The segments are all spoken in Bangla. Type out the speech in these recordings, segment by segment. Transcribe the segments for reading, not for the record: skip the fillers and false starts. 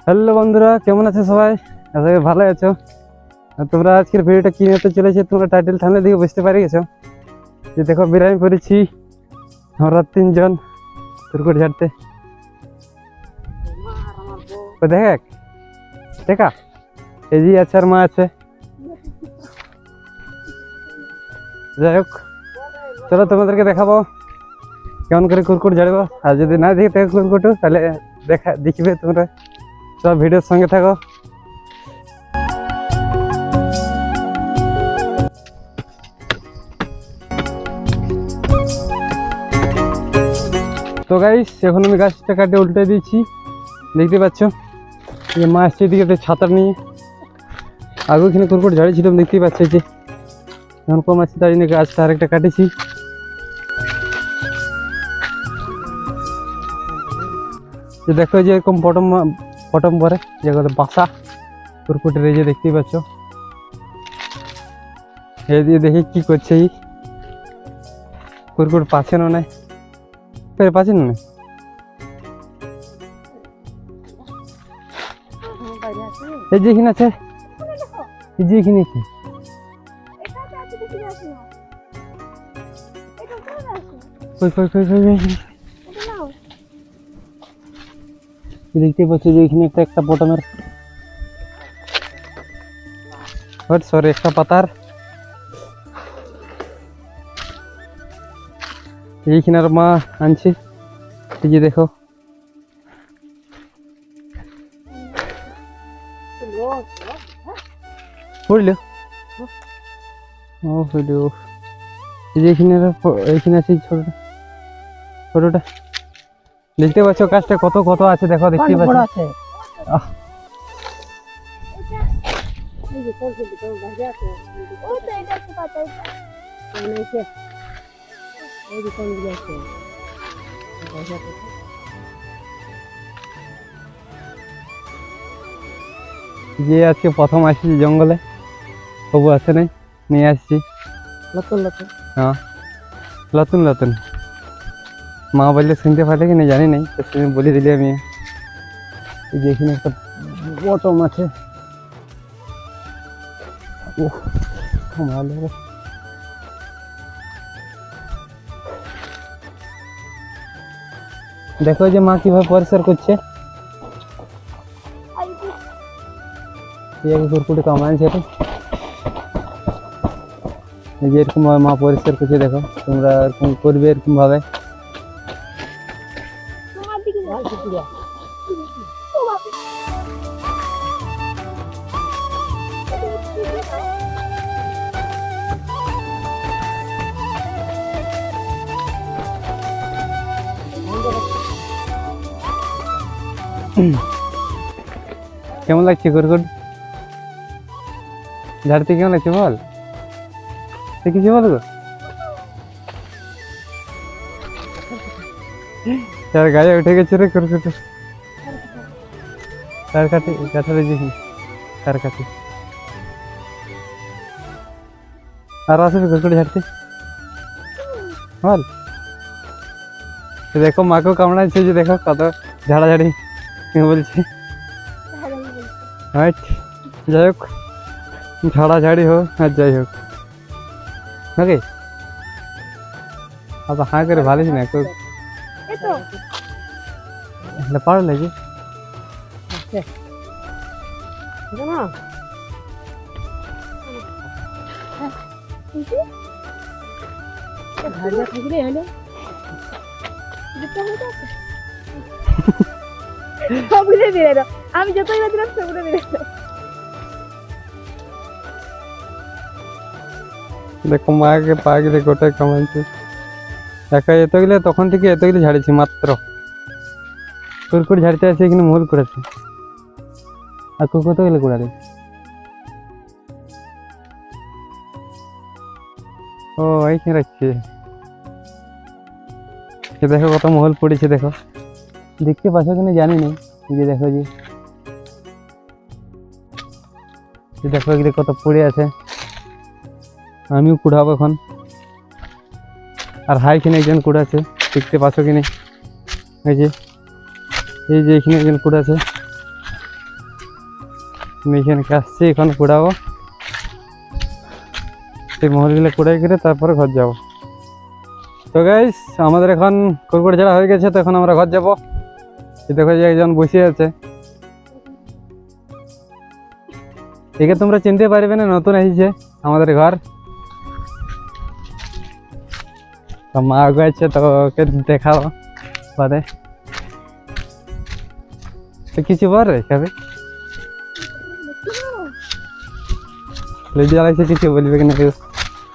হ্যালো বন্ধুরা, কেমন আছো সবাই? আশা করি ভালো আছো। আর তোমরা আজকের ভিডিওটা কি নিতে চলেছে তোমরা টাইটেল থামলে দেখে বুঝতে পারি গেছো। যে দেখো বিরামি পড়েছি আমরা তিনজন কুরকুট ঝাড়তে। দেখ দেখা এই যে আছে আর মা আছে। যাই হোক, চলো তোমাদেরকে দেখাবো কেমন করে কুরকুট ঝাড়বো। আর যদি না দেখে থাকো কুরকুট তাহলে দেখবে তোমরা। সব ভিডিওর সঙ্গে থাকো। তো গাইস, এখন আমি গাছটা কাটে উল্টে দিয়েছি। দেখতে পাচ্ছ যে মা আসছে এদিকে ছাতা নিয়ে। আগে এখানে কুরকুট ঝাড়িয়েছিলাম, দেখতেই পাচ্ছি যে এখন কম আসছে, তাই জন্য গাছটা আরেকটা কাটেছি। যে দেখো যে এরকম পটম পরে যেগুলো বাসা কুরকুটের, এই যে দেখতেই পাচ্ছ। এই দিয়ে দেখি কি করছে এই কুরকুট পাচ্ছে না নাই পাচ্ছে না। এই যে এখানে আছে, এই যে এখানে আছে। দেখতে পাচ্ছি যে এখানে একটা পটমের সরি একটা পাতার এইখানে আর মা আনছি। এই যে দেখো পড়লো ও হইলো। এই যে এইখানে আছে ছোটটা দেখতে পাচ্ছ। গাছটা কত কত আছে দেখো, দেখতে পাচ্ছ। যে আজকে প্রথম আসছি জঙ্গলে, তবু আছে নাই, নিয়ে আসছি নতুন নতুন। হ্যাঁ নতুন নতুন, মা বললে শুনতে পারে কিনা জানি নাই, তো শুনে বলে দিলি আমি। এই যে এখানে একটা বটম আছে। ভালো দেখো যে মা কিভাবে পরিষ্কার করছে। কুরকুটে কামাইছে তো, এই যে এরকম মা পরিষ্কার করছে। দেখো তোমরা এরকম করবে, এরকম ভাবে। কেমন লাগছে কুরকুট ঝাড়তে? কেমন লাগছে বল, দেখেছি বল গো। তার গায়ে উঠে গেছে রে কুরকুট। তার কাছে কাছে দেখি, তার কাছে আর আসবে কুরকুট ঝাড়তে বল। দেখো মাকেও কামড়াচ্ছে, যে দেখো কত ঝাড়াঝাড়ি বলছে। যাই হোক, ঝাড়াঝাড়ি হোক আর যাই হোক, নাকি আবার হাঁ করে ভালিস না পারো নাকি। আমি যতই বাজলাম সেগুলো দেখো মাকে পাগলে গোটাই কামাইছে। দেখা এতগুলো তখন থেকে এতগুলো ঝাড়িছি মাত্র। কুরকুট ঝাড়তে আছে এখানে মূল করেছে। আর কতগুলো কুড়ালে ও এইখানে রাখছে। দেখো কত মহল পড়েছে, দেখো দেখতে পাচ্ছ কিনা জানি না। এই যে দেখো, যে দেখো এগুলো কত পড়ে আছে। আমিও কুড়াবো এখন। আর হাই কিনে একজন কুড়াচ্ছে, দেখতে পাচ্ছ কিনা? এই যে এখানে একজন কুড়াচ্ছে। এখানে আসছি, এখন কুড়াবো, সেই মহলগুলো কুড়াই করে তারপরে ঘর যাব। তো গাইস আমাদের এখন কুরকুরে ছাড়া হয়ে গেছে, তো এখন আমরা ঘর যাবো। এই দেখো যে একজন বসে আছে, একে তোমরা চিনতে পারবে না, নতুন এসেছে আমাদের ঘর। তো মা আছে, তো ওকে দেখাও বাদে। তো কিছু বল রে খাবে লজ্জা লাগছে, কিছু বলবে কিনা কেউ।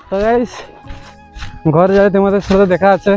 তো গাইস ঘর যাই তোমাদের সাথে দেখা আছে।